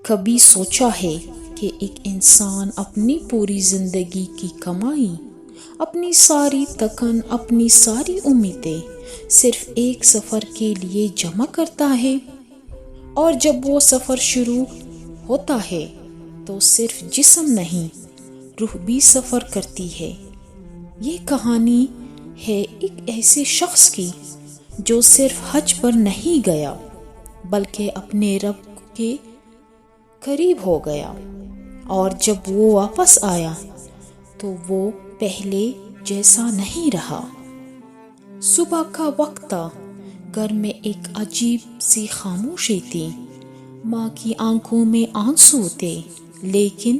کبھی سوچا ہے کہ ایک انسان اپنی پوری زندگی کی کمائی، اپنی ساری تکن، اپنی ساری امیدیں صرف ایک سفر کے لیے جمع کرتا ہے، اور جب وہ سفر شروع ہوتا ہے تو صرف جسم نہیں، روح بھی سفر کرتی ہے۔ یہ کہانی ہے ایک ایسے شخص کی جو صرف حج پر نہیں گیا بلکہ اپنے رب کے قریب ہو گیا، اور جب وہ واپس آیا تو وہ پہلے جیسا نہیں رہا۔ صبح کا وقت تھا، گھر میں ایک عجیب سی خاموشی تھی۔ ماں کی آنکھوں میں آنسو تھے لیکن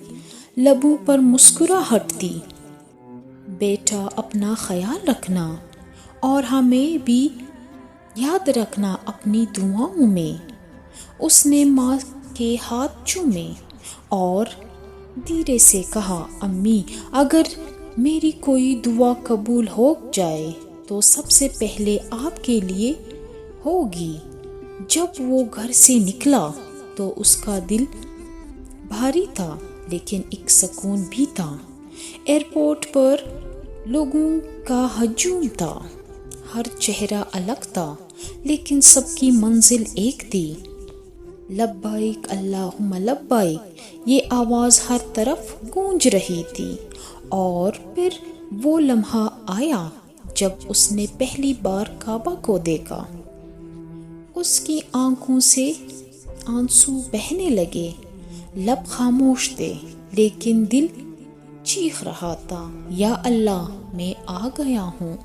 لبوں پر مسکراہٹ تھی۔ بیٹا، اپنا خیال رکھنا اور ہمیں بھی یاد رکھنا اپنی دعاؤں میں۔ اس نے ماں کے ہاتھ چومے اور دھیرے سے کہا، امی، اگر میری کوئی دعا قبول ہو جائے تو سب سے پہلے آپ کے لیے ہوگی۔ جب وہ گھر سے نکلا تو اس کا دل بھاری تھا لیکن ایک سکون بھی تھا۔ ایئرپورٹ پر لوگوں کا ہجوم تھا، ہر چہرہ الگ تھا لیکن سب کی منزل ایک تھی۔ لبیک اللہم لبیک، یہ آواز ہر طرف گونج رہی تھی۔ اور پھر وہ لمحہ آیا جب اس نے پہلی بار کعبہ کو دیکھا۔ اس کی آنکھوں سے آنسو بہنے لگے، لب خاموش تھے لیکن دل چیخ رہا تھا، یا اللہ، میں آ گیا ہوں۔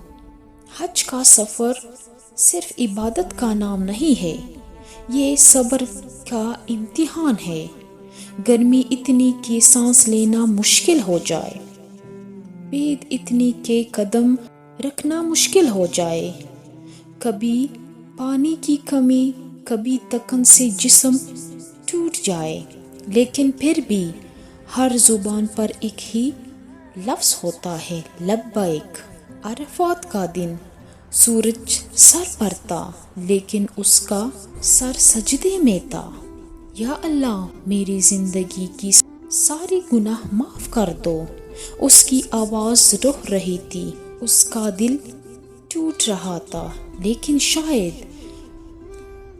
حج کا سفر صرف عبادت کا نام نہیں ہے، یہ صبر کا امتحان ہے۔ گرمی اتنی کہ سانس لینا مشکل ہو جائے، بھیڑ اتنی کہ قدم رکھنا مشکل ہو جائے، کبھی پانی کی کمی، کبھی تکن سے جسم ٹوٹ جائے، لیکن پھر بھی ہر زبان پر ایک ہی لفظ ہوتا ہے، لبیک۔ عرفات کا دن، سورج سر پر تھا لیکن اس کا سر سجدے میں تھا۔ یا اللہ، میری زندگی کی ساری گناہ معاف کر دو۔ اس کی آواز رو رہی تھی، اس کا دل ٹوٹ رہا تھا، لیکن شاید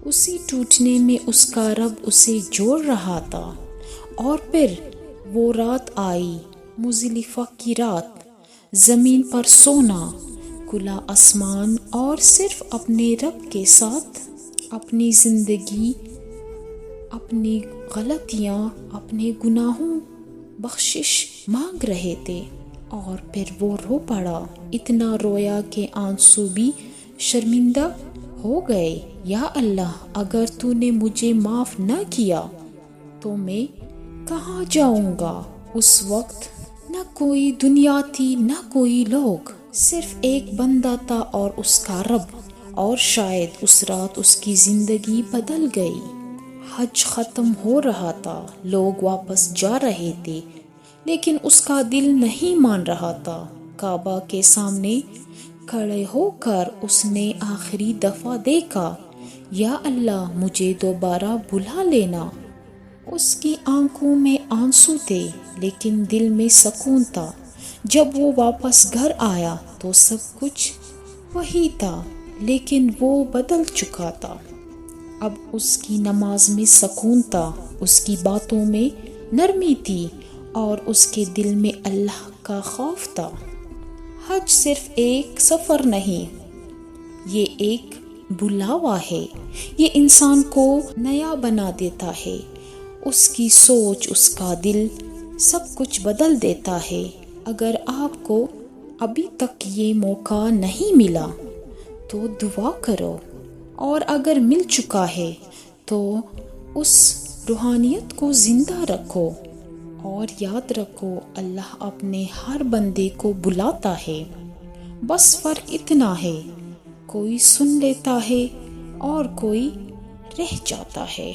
اسی ٹوٹنے میں اس کا رب اسے جوڑ رہا تھا۔ اور پھر وہ رات آئی، مزدلفہ کی رات، زمین پر سونا، کھلا آسمان، اور صرف اپنے رب کے ساتھ اپنی زندگی، اپنی غلطیاں، اپنے گناہوں بخشش مانگ رہے تھے۔ اور پھر وہ رو پڑا، اتنا رویا کہ آنسو بھی شرمندہ ہو گئے۔ یا اللہ، اگر تو نے مجھے معاف نہ کیا تو میں کہاں جاؤں گا؟ اس وقت نہ کوئی دنیا تھی، نہ کوئی لوگ، صرف ایک بندہ تھا اور اس کا رب۔ اور شاید اس رات اس کی زندگی بدل گئی۔ حج ختم ہو رہا تھا، لوگ واپس جا رہے تھے لیکن اس کا دل نہیں مان رہا تھا۔ کعبہ کے سامنے کھڑے ہو کر اس نے آخری دفعہ دیکھا، یا اللہ، مجھے دوبارہ بلا لینا۔ اس کی آنکھوں میں آنسو تھے لیکن دل میں سکون تھا۔ جب وہ واپس گھر آیا تو سب کچھ وہی تھا لیکن وہ بدل چکا تھا۔ اب اس کی نماز میں سکون تھا، اس کی باتوں میں نرمی تھی، اور اس کے دل میں اللہ کا خوف تھا۔ حج صرف ایک سفر نہیں، یہ ایک بلاوا ہے۔ یہ انسان کو نیا بنا دیتا ہے، اس کی سوچ، اس کا دل، سب کچھ بدل دیتا ہے۔ اگر آپ کو ابھی تک یہ موقع نہیں ملا تو دعا کرو، اور اگر مل چکا ہے تو اس روحانیت کو زندہ رکھو، اور یاد رکھو، اللہ اپنے ہر بندے کو بلاتا ہے، بس فرق اتنا ہے، کوئی سن لیتا ہے اور کوئی رہ جاتا ہے۔